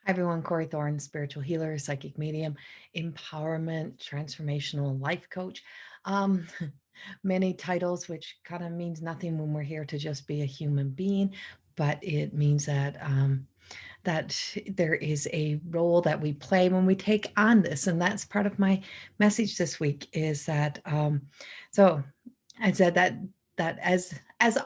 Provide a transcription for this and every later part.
Hi everyone, Corrie Thorne, spiritual healer, psychic medium, empowerment, transformational life coach. Um, Many titles, which kind of means nothing when we're here to just be a human being, but it means that there is a role that we play when we take on this, and that's part of my message this week. Is that so? I said that as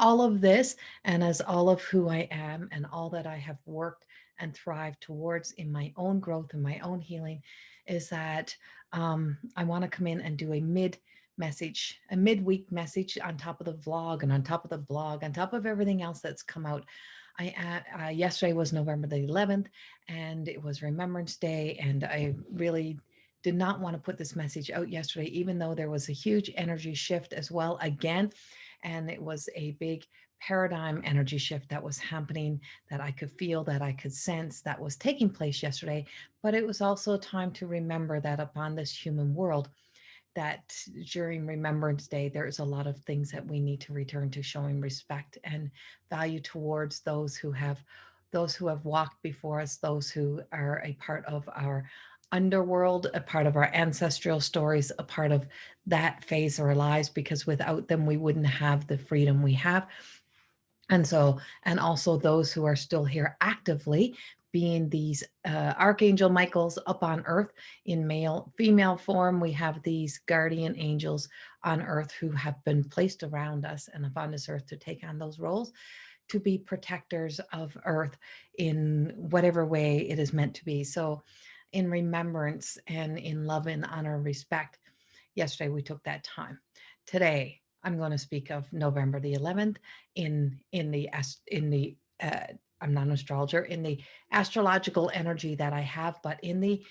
all of this and as all of who I am and all that I have worked and thrived towards in my own growth and my own healing is that I want to come in and do a midweek message on top of the vlog and on top of the blog, on top of everything else that's come out. Yesterday was November the 11th, and it was Remembrance Day, and I really did not want to put this message out yesterday, even though there was a huge energy shift as well again. And it was a big paradigm energy shift that was happening, that I could feel, that I could sense, that was taking place yesterday. But it was also a time to remember that upon this human world, that during Remembrance Day, there's a lot of things that we need to return to, showing respect and value towards those who have walked before us, those who are a part of our underworld, a part of our ancestral stories, a part of that phase of our lives, because without them, we wouldn't have the freedom we have. And also those who are still here actively, being these archangel Michaels up on earth in male female form. We have these guardian angels on earth who have been placed around us and upon this earth to take on those roles, to be protectors of earth in whatever way it is meant to be. So in remembrance and in love and honor and respect, yesterday we took that time. Today I'm going to speak of November the 11th in the I'm not an astrologer, in the astrological energy that I have, but in the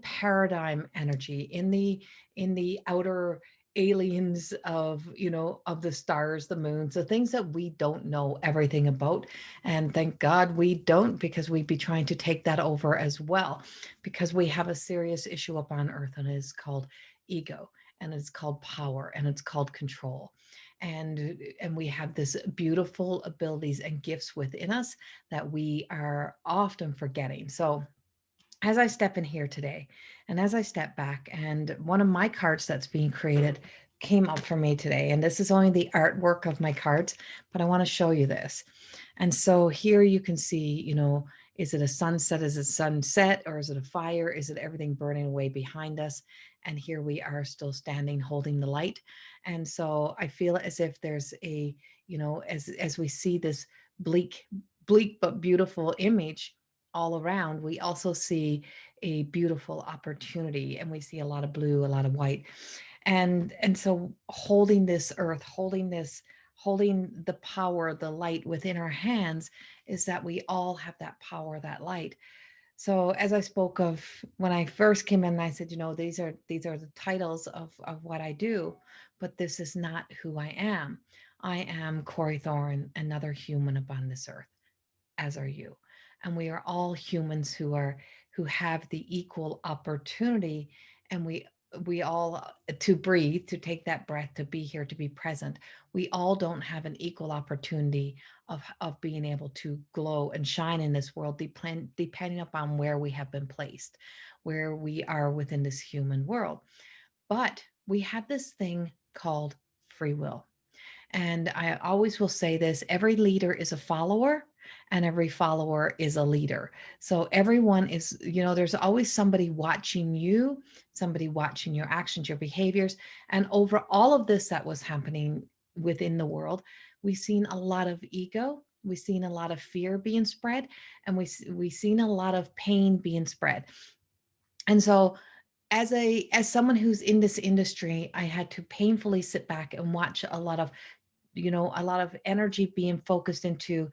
paradigm energy, in the outer aliens of the stars, the moons, the things that we don't know everything about. And thank God we don't, because we'd be trying to take that over as well, because we have a serious issue up on earth, and it is called ego, and it's called power, and it's called control. And we have this beautiful abilities and gifts within us that we are often forgetting. So as I step in here today, and as I step back, and one of my cards that's being created came up for me today, and this is only the artwork of my cards, but I want to show you this. And so here you can see, is it a sunset? Is it sunset? Or is it a fire? Is it everything burning away behind us? And here we are still standing, holding the light. And so I feel as if there's as we see this bleak, bleak but beautiful image all around, we also see a beautiful opportunity, and we see a lot of blue, a lot of white. And so holding this earth, holding the power, the light within our hands, is that we all have that power, that light. So as I spoke of when I first came in, I said, these are the titles of what I do, but this is not who I am. I am Corrie Thorne, another human upon this earth, as are you. And we are all humans who have the equal opportunity, and we all, to breathe, to take that breath, to be here, to be present. We all don't have an equal opportunity of being able to glow and shine in this world, depending upon where we have been placed, where we are within this human world. But we have this thing called free will. And I always will say this: every leader is a follower, and every follower is a leader. So everyone is, there's always somebody watching you, somebody watching your actions, your behaviors. And over all of this that was happening within the world, we've seen a lot of ego. We've seen a lot of fear being spread, and we've seen a lot of pain being spread. And so as someone who's in this industry, I had to painfully sit back and watch a lot of energy being focused into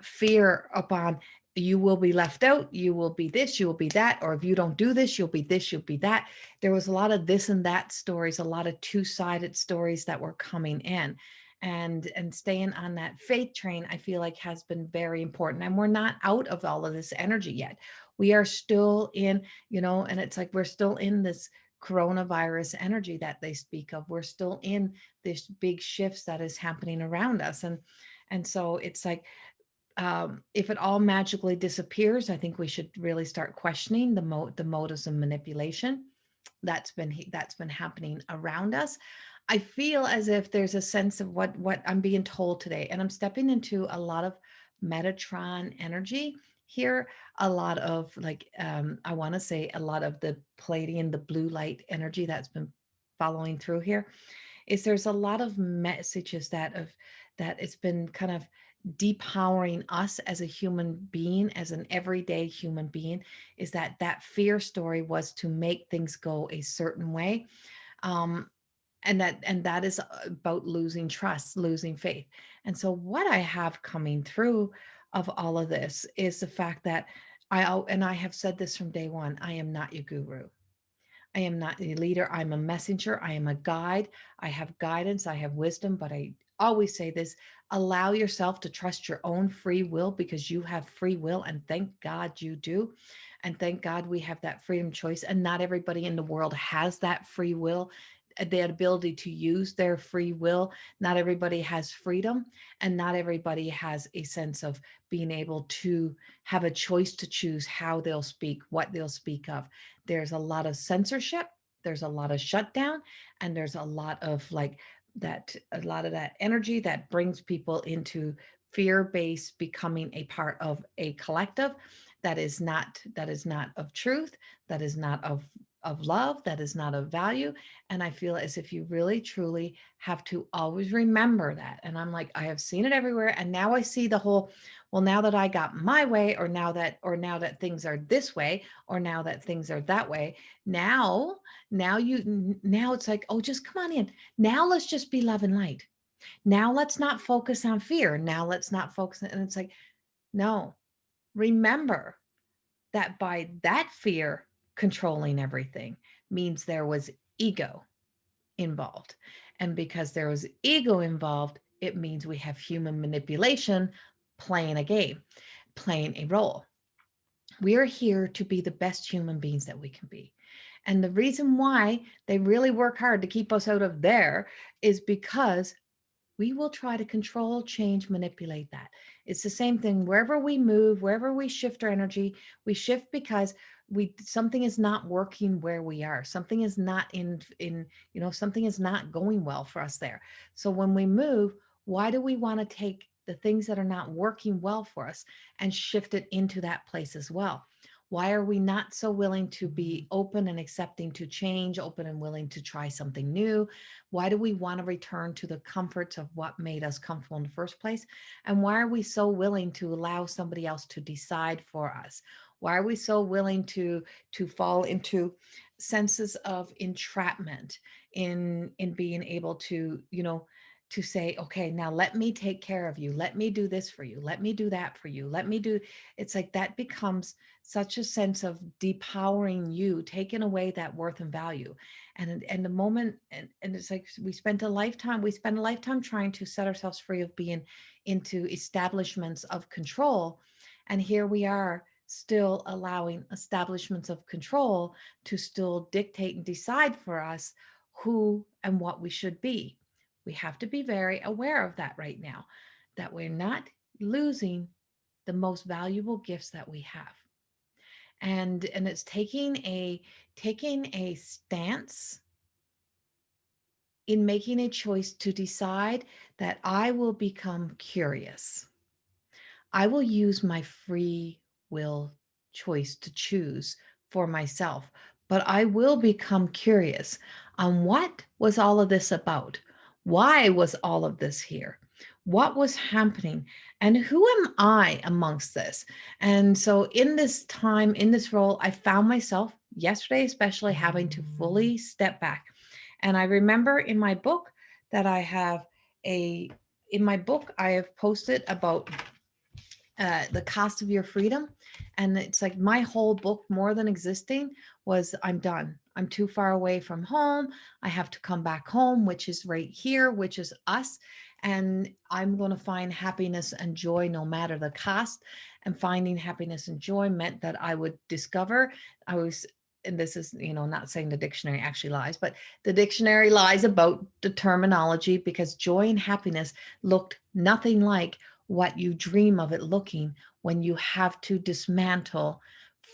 fear upon, you will be left out, you will be this, you will be that, or if you don't do this, you'll be this, you'll be that. There was a lot of this and that stories, a lot of two-sided stories that were coming in. And staying on that faith train, I feel like, has been very important. And we're not out of all of this energy yet. We are still in, and it's like we're still in this coronavirus energy that they speak of. We're still in this big shifts that is happening around us. And so it's like, if it all magically disappears, I think we should really start questioning the motives of manipulation that's been happening around us. I feel as if there's a sense of what I'm being told today, and I'm stepping into a lot of Metatron energy here, a lot of like I want to say a lot of the Palladian, the blue light energy that's been following through here. Is there's a lot of messages that it's been kind of depowering us as a human being, as an everyday human being, is that fear story was to make things go a certain way. um, and that is about losing trust, losing faith. And so what I have coming through of all of this is the fact that I have said this from day one, I am not your guru. I am not a leader. I'm a messenger. I am a guide. I have guidance. I have wisdom. But I always say this, allow yourself to trust your own free will, because you have free will. And thank God you do. And thank God we have that freedom choice. And not everybody in the world has that free will, the ability to use their free will. Not everybody has freedom. And not everybody has a sense of being able to have a choice to choose how they'll speak, what they'll speak of. There's a lot of censorship, there's a lot of shutdown, and there's a lot of like that, a lot of that energy that brings people into fear-based becoming a part of a collective that is not of truth, that is not of love, that is not of value. And I feel as if you really truly have to always remember that. And I'm like, I have seen it everywhere, and now I see the whole, well, now that I got my way, or now that things are this way, or now that things are that way, now now it's like, oh, just come on in, now let's just be love and light, now let's not focus on fear, now let's not focus and it's like, no, remember that by that fear controlling everything means there was ego involved, and because there was ego involved, it means we have human manipulation playing a game, playing a role. We are here to be the best human beings that we can be. And the reason why they really work hard to keep us out of there is because we will try to control, change, manipulate that. It's the same thing wherever we move, wherever we shift our energy, we shift because we something is not working where we are. Something is not something is not going well for us there. So when we move, why do we want to take the things that are not working well for us and shift it into that place as well? Why are we not so willing to be open and accepting to change, open and willing to try something new? Why do we want to return to the comforts of what made us comfortable in the first place? And why are we so willing to allow somebody else to decide for us? Why are we so willing to fall into senses of entrapment in being able to, to say, okay, now let me take care of you. Let me do this for you. Let me do that for you. Let me do, it's like that becomes such a sense of depowering you, taking away that worth and value. And the moment, and it's like we spend a lifetime trying to set ourselves free of being into establishments of control, and here we are still allowing establishments of control to still dictate and decide for us who and what we should be. We have to be very aware of that right now, that we're not losing the most valuable gifts that we have. And it's taking a stance in making a choice to decide that I will become curious. I will use my free will choice to choose for myself, but I will become curious on what was all of this about? Why was all of this here? What was happening? And who am I amongst this? And so, in this time, in this role, I found myself yesterday, especially having to fully step back. And I remember in my book that in my book, I have posted about the cost of your freedom. And it's like my whole book, more than existing, was I'm done. I'm too far away from home. I have to come back home, which is right here, which is us. And I'm going to find happiness and joy no matter the cost. And finding happiness and joy meant that I would discover, I was, and this is, not saying the dictionary actually lies, but the dictionary lies about the terminology, because joy and happiness looked nothing like what you dream of it looking when you have to dismantle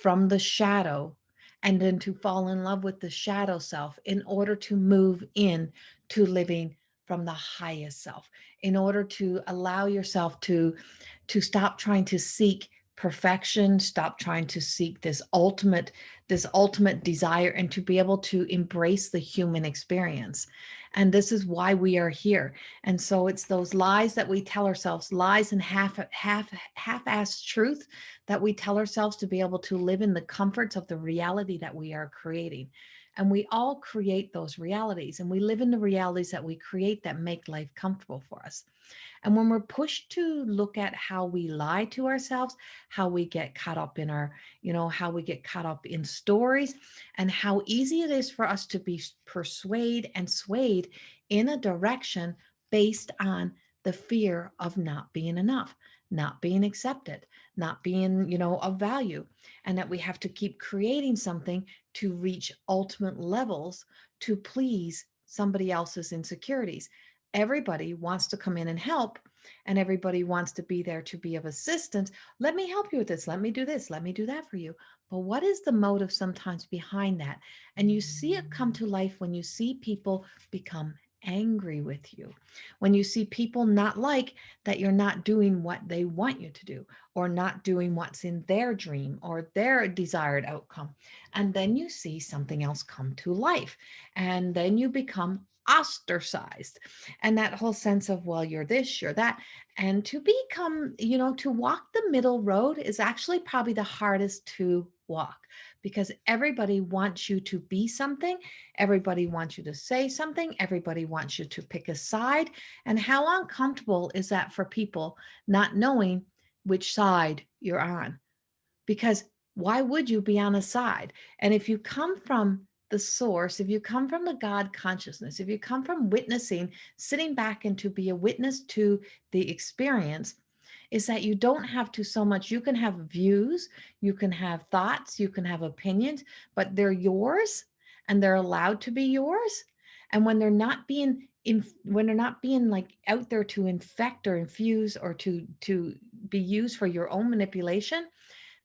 from the shadow and then to fall in love with the shadow self in order to move in to living from the highest self, in order to allow yourself to stop trying to seek perfection, stop trying to seek this ultimate desire, and to be able to embrace the human experience. And this is why we are here. And so it's those lies that we tell ourselves, lies and half-assed truth that we tell ourselves to be able to live in the comforts of the reality that we are creating. And we all create those realities, and we live in the realities that we create that make life comfortable for us. And when we're pushed to look at how we lie to ourselves, how we get caught up in how we get caught up in stories, and how easy it is for us to be persuaded and swayed in a direction based on the fear of not being enough, not being accepted, not being, of value, and that we have to keep creating something to reach ultimate levels to please somebody else's insecurities. Everybody wants to come in and help, and everybody wants to be there to be of assistance. Let me help you with this. Let me do this. Let me do that for you. But what is the motive sometimes behind that? And you see it come to life when you see people become angry with you, when you see people not like that you're not doing what they want you to do, or not doing what's in their dream or their desired outcome. And then you see something else come to life, and then you become ostracized. And that whole sense of, well, you're this, you're that. And to become, to walk the middle road is actually probably the hardest to walk, because everybody wants you to be something. Everybody wants you to say something. Everybody wants you to pick a side. And how uncomfortable is that for people not knowing which side you're on? Because why would you be on a side? And if you come from the source, if you come from the God consciousness, if you come from witnessing, sitting back and to be a witness to the experience, is that you don't have to so much. You can have views, you can have thoughts, you can have opinions, but they're yours, and they're allowed to be yours. And when they're not being when they're not being like out there to infect or infuse or to be used for your own manipulation,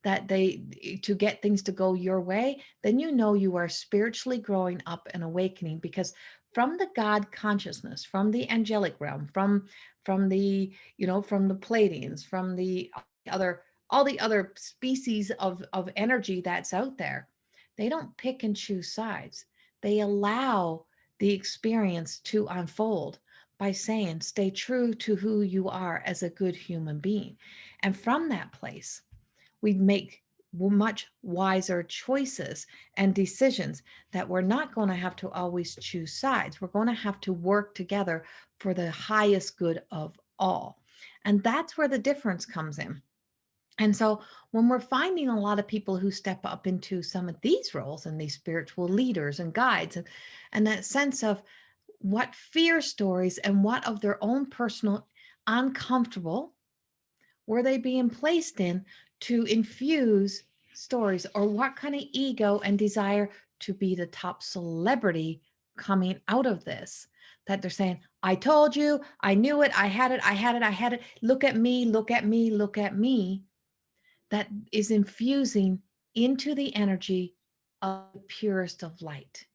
that they to get things to go your way, then you know you are spiritually growing up and awakening. Because from the God consciousness, from the angelic realm, from the from the Pleiadians, from the all the other species of energy that's out there, they don't pick and choose sides. They allow the experience to unfold by saying, stay true to who you are as a good human being. And from that place, we make much wiser choices and decisions, that we're not going to have to always choose sides. We're going to have to work together for the highest good of all. And that's where the difference comes in. And so when we're finding a lot of people who step up into some of these roles, and these spiritual leaders and guides, and that sense of what fear stories and what of their own personal uncomfortable were they being placed in to infuse stories, or what kind of ego and desire to be the top celebrity coming out of this, that they're saying, I told you, I knew it, I had it, I had it, I had it, look at me, look at me, look at me. That is infusing into the energy of the purest of light.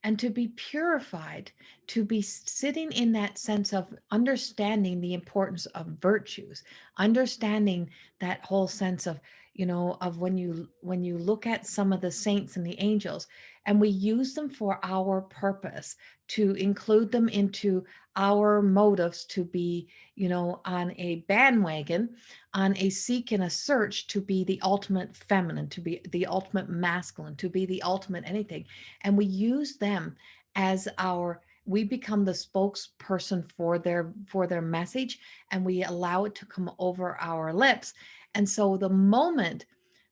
And to be purified, to be sitting in that sense of understanding the importance of virtues, understanding that whole sense of, of when you look at some of the saints and the angels, and we use them for our purpose, to include them into our motives, to be, on a bandwagon, on a seek and a search to be the ultimate feminine, to be the ultimate masculine, to be the ultimate anything. And we use them as we become the spokesperson for their message, and we allow it to come over our lips. And so the moment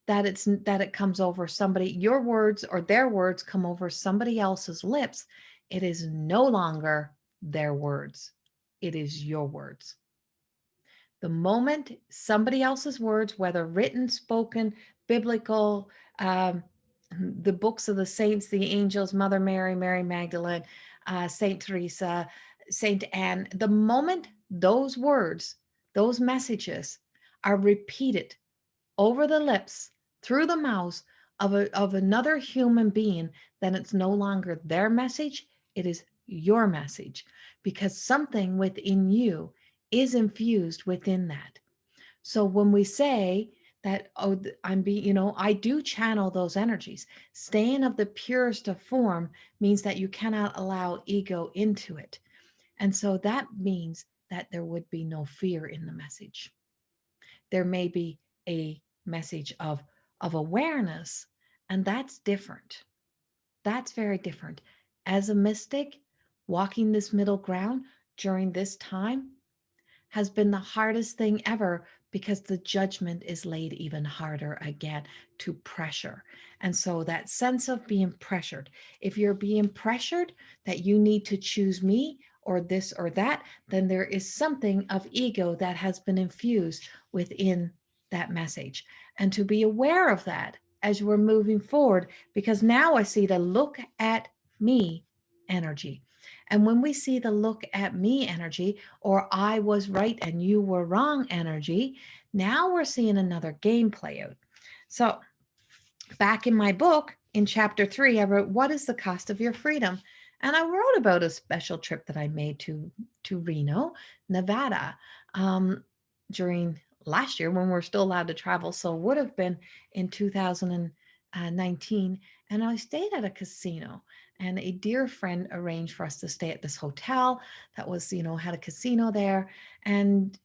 that it comes over somebody, your words or their words come over somebody else's lips, it is no longer their words, it is your words. The moment somebody else's words, whether written, spoken, biblical, um, the books of the saints, the angels, Mother Mary, Mary Magdalene, Saint Teresa, Saint Anne, the moment those words those messages are repeated over the lips, through the mouths of another human being, then it's no longer their message, it is your message, because something within you is infused within that. So when we say that, oh, I'm being, I do channel those energies. Staying of the purest of form means that you cannot allow ego into it. And so that means that there would be no fear in the message. There may be a message of awareness, and that's different. That's very different. As a mystic, walking this middle ground during this time has been the hardest thing ever, because the judgment is laid even harder again to pressure. And so that sense of being pressured, if you're being pressured that you need to choose me or this or that, then there is something of ego that has been infused within that message. And to be aware of that as we're moving forward, because now I see the look at me energy. And when we see the look at me energy, or I was right and you were wrong energy, now we're seeing another game play out. So back in my book, in chapter 3, I wrote, "What is the cost of your freedom?" And I wrote about a special trip that I made to Reno, Nevada, um, during last year when we're still allowed to travel. So it would have been in 2019. And I stayed at a casino, and a dear friend arranged for us to stay at this hotel that was, had a casino there. And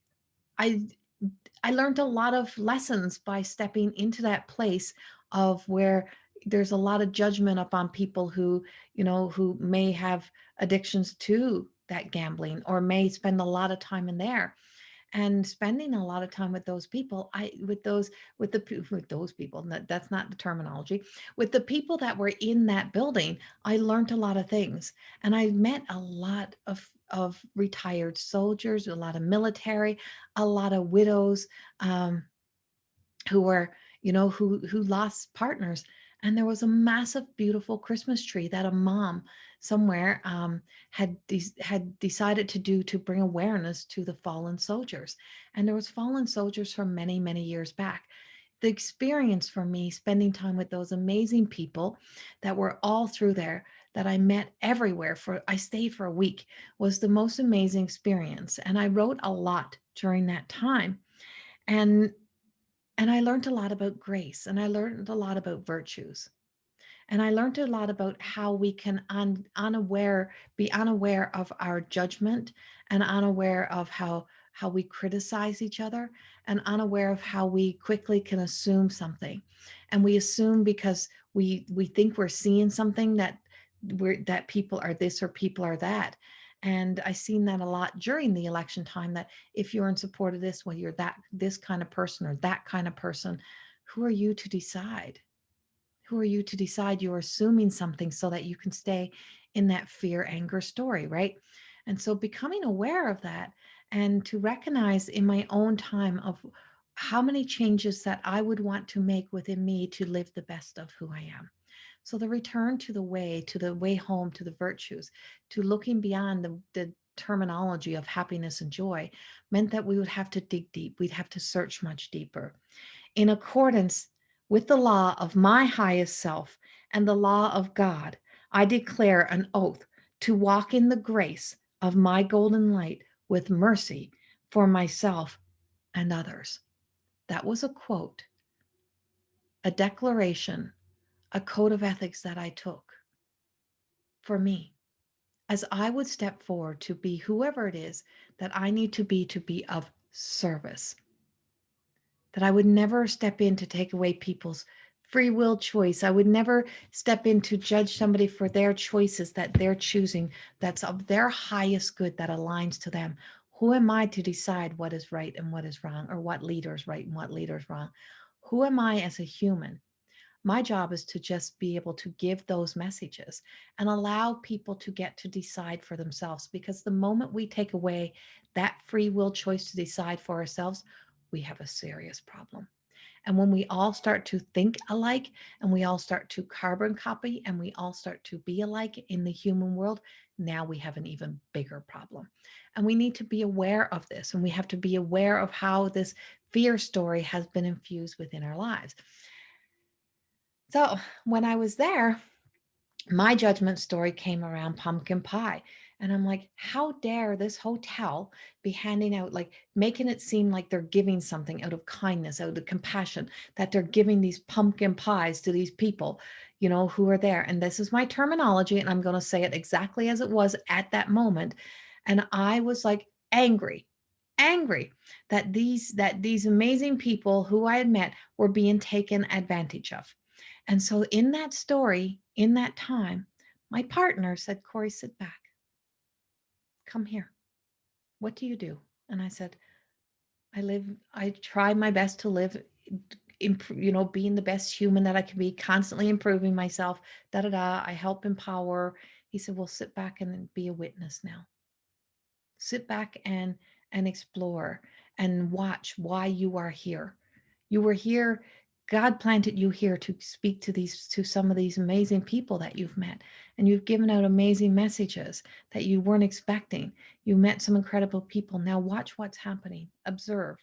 I I learned a lot of lessons by stepping into that place of where there's a lot of judgment upon people who, who may have addictions to that gambling or may spend a lot of time in there. And spending a lot of time with those people, with those people, that's not the terminology, with the people that were in that building, I learned a lot of things. And I met a lot of retired soldiers, a lot of military, a lot of widows, um, who were, who lost partners. And there was a massive, beautiful Christmas tree that a mom somewhere, had decided to do to bring awareness to the fallen soldiers. And there was fallen soldiers from many, many years back. The experience for me spending time with those amazing people that were all through there, that I met everywhere, I stayed for a week, was the most amazing experience. And I wrote a lot during that time. And I learned a lot about grace, and I learned a lot about virtues. And I learned a lot about how we can be unaware of our judgment, and unaware of how we criticize each other, and unaware of how we quickly can assume something. And we assume because we think we're seeing something, that people are this or people are that. And I seen that a lot during the election time, that if you're in support of this, well, you're this kind of person or that kind of person. Who are you to decide? Who are you to decide? You're assuming something so that you can stay in that fear anger story, right? And so becoming aware of that, and to recognize in my own time of how many changes that I would want to make within me to live the best of who I am. So the return to the way home, to the virtues, to looking beyond the terminology of happiness and joy, meant that we would have to dig deep. We'd have to search much deeper. In accordance with the law of my highest self and the law of God, I declare an oath to walk in the grace of my golden light with mercy for myself and others. That was a quote, a declaration, a code of ethics that I took for me, as I would step forward to be whoever it is that I need to be of service. That I would never step in to take away people's free will choice. I would never step in to judge somebody for their choices that they're choosing, that's of their highest good, that aligns to them. Who am I to decide what is right and what is wrong, or what leader is right and what leader is wrong? Who am I as a human? My job is to just be able to give those messages and allow people to get to decide for themselves. Because the moment we take away that free will choice to decide for ourselves, we have a serious problem. And when we all start to think alike and we all start to carbon copy and we all start to be alike in the human world, now we have an even bigger problem. And we need to be aware of this. And we have to be aware of how this fear story has been infused within our lives. So when I was there, my judgment story came around pumpkin pie. And I'm like, how dare this hotel be handing out, like making it seem like they're giving something out of kindness, out of compassion, that they're giving these pumpkin pies to these people, who are there. And this is my terminology, and I'm going to say it exactly as it was at that moment. And I was like angry that these amazing people who I had met were being taken advantage of. And so in that story, in that time, my partner said, Corrie, sit back. Come here. What do you do? And I said, I try my best to live, being the best human that I can be, constantly improving myself, da da da. I help empower. He said, well, sit back and be a witness now. Sit back and explore and watch why you are here. You were here. God planted you here to speak to some of these amazing people that you've met, and you've given out amazing messages that you weren't expecting. You met some incredible people. Now watch what's happening. Observe.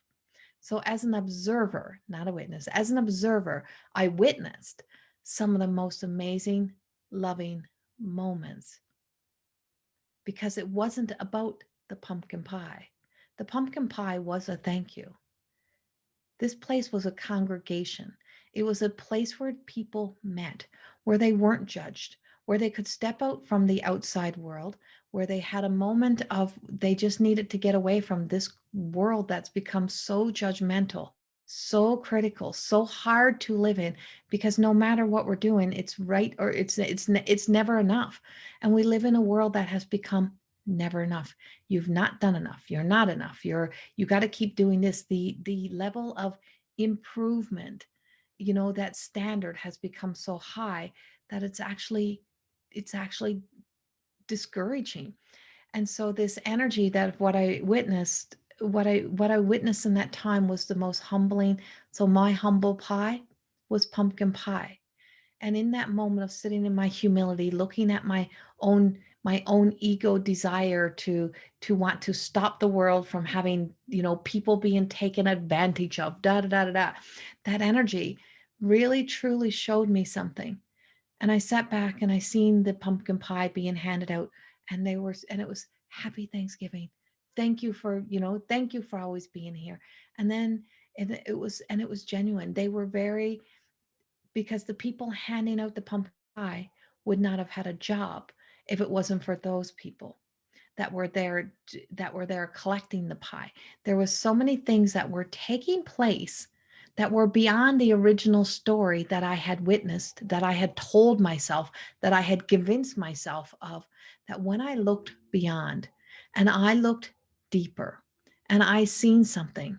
So as an observer, not a witness, as an observer, I witnessed some of the most amazing, loving moments, because it wasn't about the pumpkin pie. The pumpkin pie was a thank you. This place was a congregation. It was a place where people met, where they weren't judged, where they could step out from the outside world, where they had a moment of they just needed to get away from this world that's become so judgmental, so critical, so hard to live in, because no matter what we're doing, it's right or it's never enough. And we live in a world that has become never enough. You've not done enough. You're not enough. You got to keep doing this. The level of improvement, that standard has become so high that it's actually discouraging. And so this energy that what I witnessed in that time was the most humbling. So my humble pie was pumpkin pie. And in that moment of sitting in my humility, looking at own my own ego desire to want to stop the world from having, people being taken advantage of, da da da da da, that energy really truly showed me something. And I sat back and I seen the pumpkin pie being handed out, and it was happy Thanksgiving. Thank you for always being here. And then it was genuine. They were very, because the people handing out the pumpkin pie would not have had a job if it wasn't for those people that were there collecting the pie. There was so many things that were taking place that were beyond the original story that I had witnessed, that I had told myself, that I had convinced myself of, that when I looked beyond and I looked deeper and I seen something,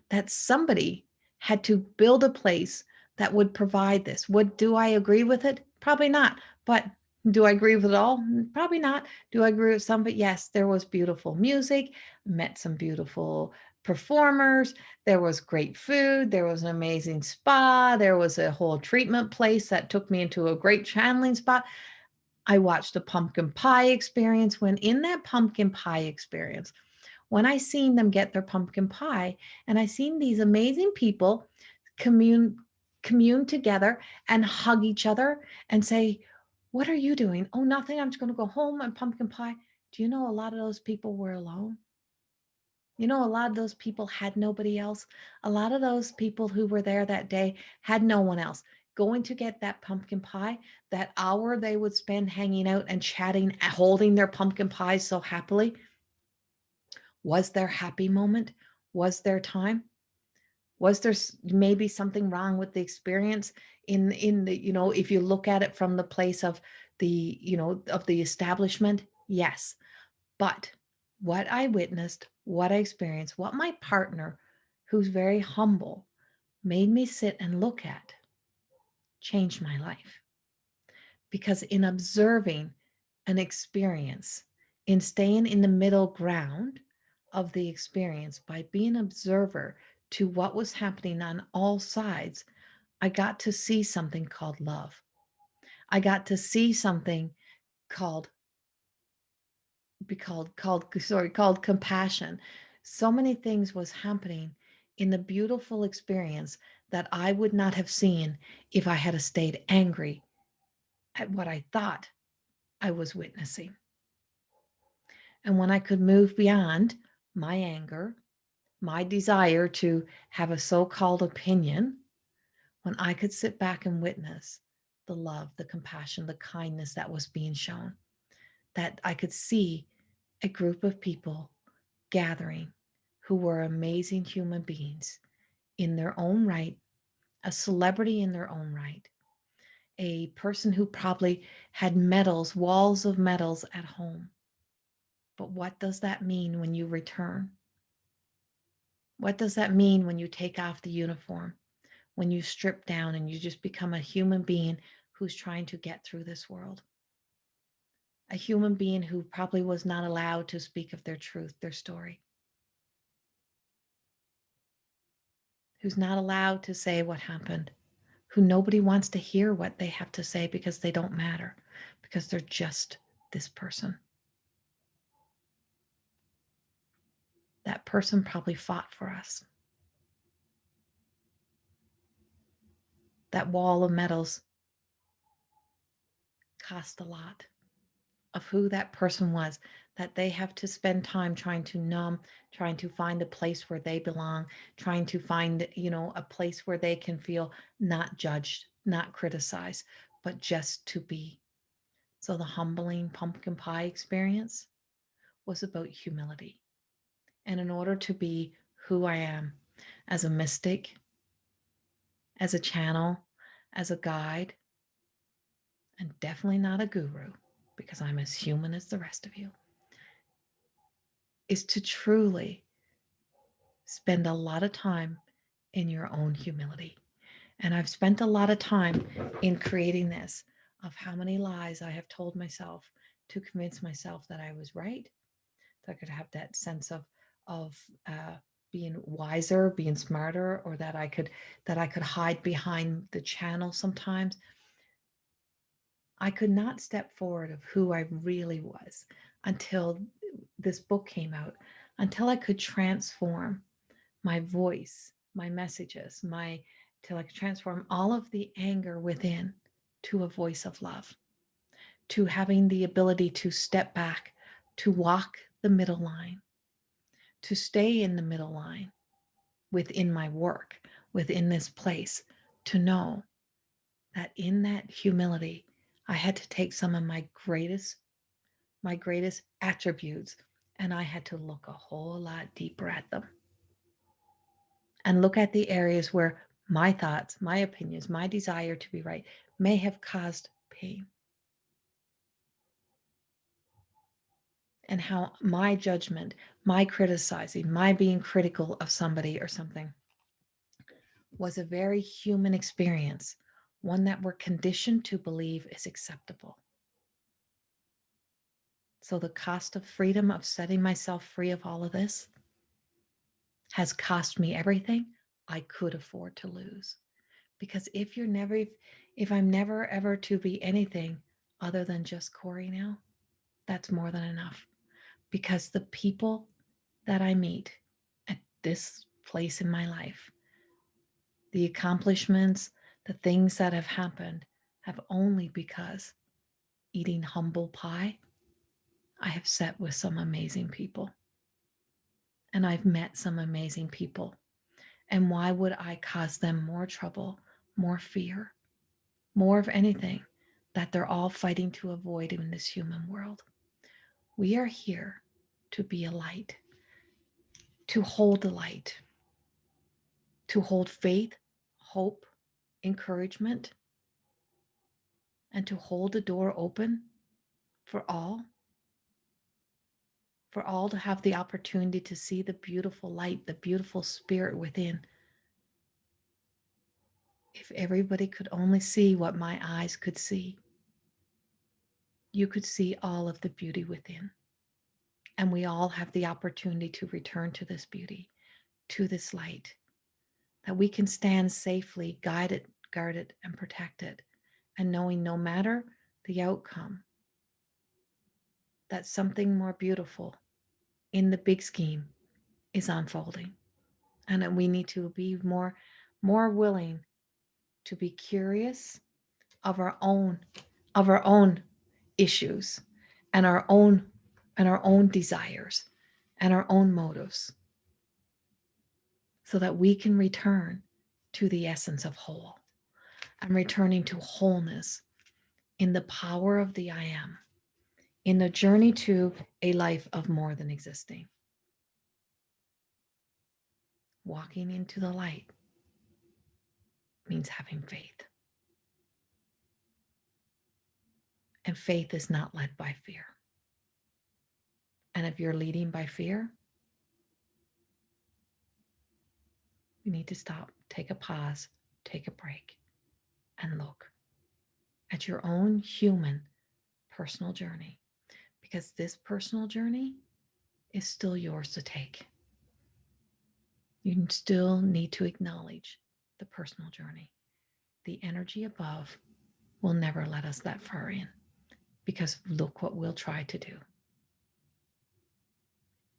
that somebody had to build a place that would provide this. Do I agree with it? Probably not. But do I agree with it all? Probably not. Do I agree with some? But yes, there was beautiful music, met some beautiful performers. There was great food. There was an amazing spa. There was a whole treatment place that took me into a great channeling spot. I watched a pumpkin pie experience. When in that pumpkin pie experience, when I seen them get their pumpkin pie, and I seen these amazing people commune commune together and hug each other and say, what are you doing? Oh, nothing. I'm just going to go home and pumpkin pie. Do you know a lot of those people were alone? A lot of those people had nobody else. A lot of those people who were there that day had no one else. Going to get that pumpkin pie, that hour they would spend hanging out and chatting, holding their pumpkin pies so happily, was there happy moment? Was there time? Was there maybe something wrong with the experience in the, if you look at it from the place of the establishment? Yes. But what I witnessed, what I experienced, what my partner, who's very humble, made me sit and look at, changed my life. Because in observing an experience, in staying in the middle ground of the experience, by being an observer, to what was happening on all sides, I got to see something called love. I got to see something called called compassion. So many things was happening in the beautiful experience that I would not have seen if I had stayed angry at what I thought I was witnessing. And when I could move beyond my anger, my desire to have a so-called opinion, when I could sit back and witness the love, the compassion, the kindness that was being shown, that I could see a group of people gathering who were amazing human beings in their own right, a celebrity in their own right, a person who probably had medals, walls of medals at home. But what does that mean when you return? What does that mean when you take off the uniform, when you strip down and you just become a human being who's trying to get through this world? A human being who probably was not allowed to speak of their truth, their story, who's not allowed to say what happened, who nobody wants to hear what they have to say because they don't matter, because they're just this person. That person probably fought for us. That wall of medals cost a lot of who that person was, that they have to spend time trying to numb, trying to find a place where they belong, trying to find, a place where they can feel not judged, not criticized, but just to be. So the humbling pumpkin pie experience was about humility. And in order to be who I am as a mystic, as a channel, as a guide, and definitely not a guru, because I'm as human as the rest of you, is to truly spend a lot of time in your own humility. And I've spent a lot of time in creating this, of how many lies I have told myself to convince myself that I was right, that I could have that sense of being wiser, being smarter, or that I could hide behind the channel sometimes. I could not step forward of who I really was until this book came out, until I could transform my voice, my messages, till I could transform all of the anger within to a voice of love, to having the ability to step back, to walk the middle line, to stay in the middle line within my work, within this place, to know that in that humility, I had to take some of my greatest attributes, and I had to look a whole lot deeper at them and look at the areas where my thoughts, my opinions, my desire to be right may have caused pain, and how my judgment, my criticizing, my being critical of somebody or something was a very human experience, one that we're conditioned to believe is acceptable. So the cost of freedom, of setting myself free of all of this, has cost me everything I could afford to lose. Because if I'm never ever to be anything other than just Corrie now, that's more than enough. Because the people that I meet at this place in my life, the accomplishments, the things that have happened, have only because eating humble pie, I have sat with some amazing people, and I've met some amazing people. And why would I cause them more trouble, more fear, more of anything that they're all fighting to avoid in this human world? We are here to be a light, to hold the light, to hold faith, hope, encouragement, and to hold the door open for all to have the opportunity to see the beautiful light, the beautiful spirit within. If everybody could only see what my eyes could see, you could see all of the beauty within. And we all have the opportunity to return to this beauty, to this light, that we can stand safely, guided, guarded, and protected, and knowing no matter the outcome, that something more beautiful in the big scheme is unfolding, and that we need to be more willing to be curious of our own issues and our own desires and our own motives, so that we can return to the essence of whole, and returning to wholeness in the power of the I am, in the journey to a life of more than existing. Walking into the light means having faith. And faith is not led by fear. And if you're leading by fear, you need to stop, take a pause, take a break, and look at your own human personal journey, because this personal journey is still yours to take. You still need to acknowledge the personal journey. The energy above will never let us that far in, because look what we'll try to do.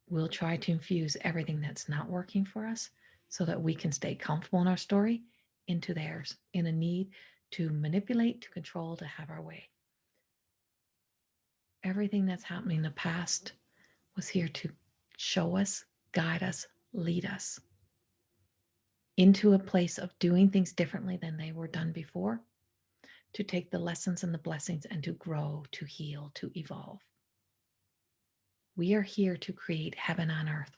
We'll try to infuse everything that's not working for us so that we can stay comfortable in our story into theirs, in a need to manipulate, to control, to have our way. Everything that's happening in the past was here to show us, guide us, lead us into a place of doing things differently than they were done before, to take the lessons and the blessings and to grow, to heal, to evolve. We are here to create heaven on earth.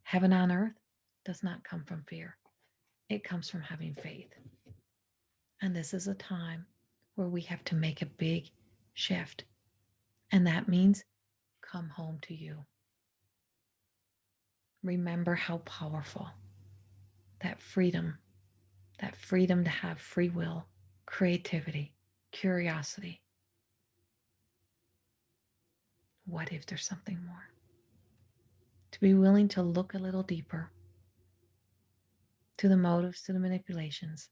Heaven on earth does not come from fear. It comes from having faith. And this is a time where we have to make a big shift. And that means come home to you. Remember how powerful that freedom to have free will, creativity, curiosity. What if there's something more? To be willing to look a little deeper to the motives, to the manipulations,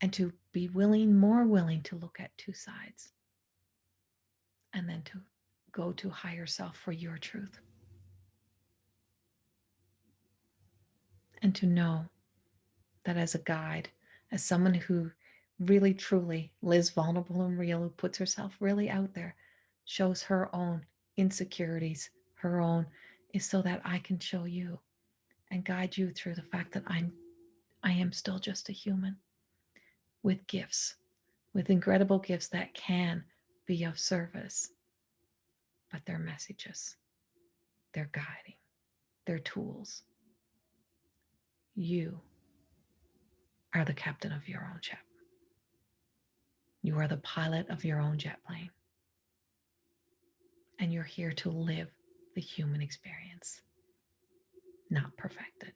and to be more willing to look at two sides, and then to go to higher self for your truth. And to know that as a guide, as someone who really truly lives vulnerable and real, who puts herself really out there, shows her own insecurities, her own, is so that I can show you and guide you through the fact that I am still just a human with gifts, with incredible gifts that can be of service, but they're messages, they're guiding, they're tools. You are the captain of your own ship. You are the pilot of your own jet plane. And you're here to live the human experience, not perfect it.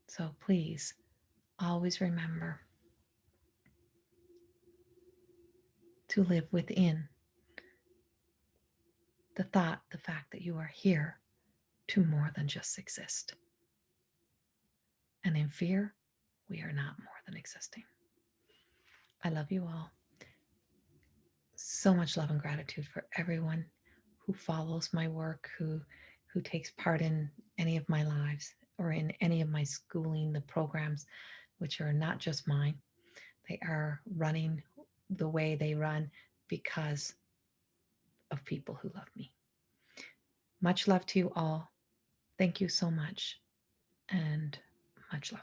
So please always remember to live within the fact that you are here to more than just exist. And in fear, we are not more than existing. I love you all. So much love and gratitude for everyone who follows my work, who takes part in any of my lives or in any of my schooling, the programs, which are not just mine. They are running the way they run because of people who love me. Much love to you all. Thank you so much, and much love.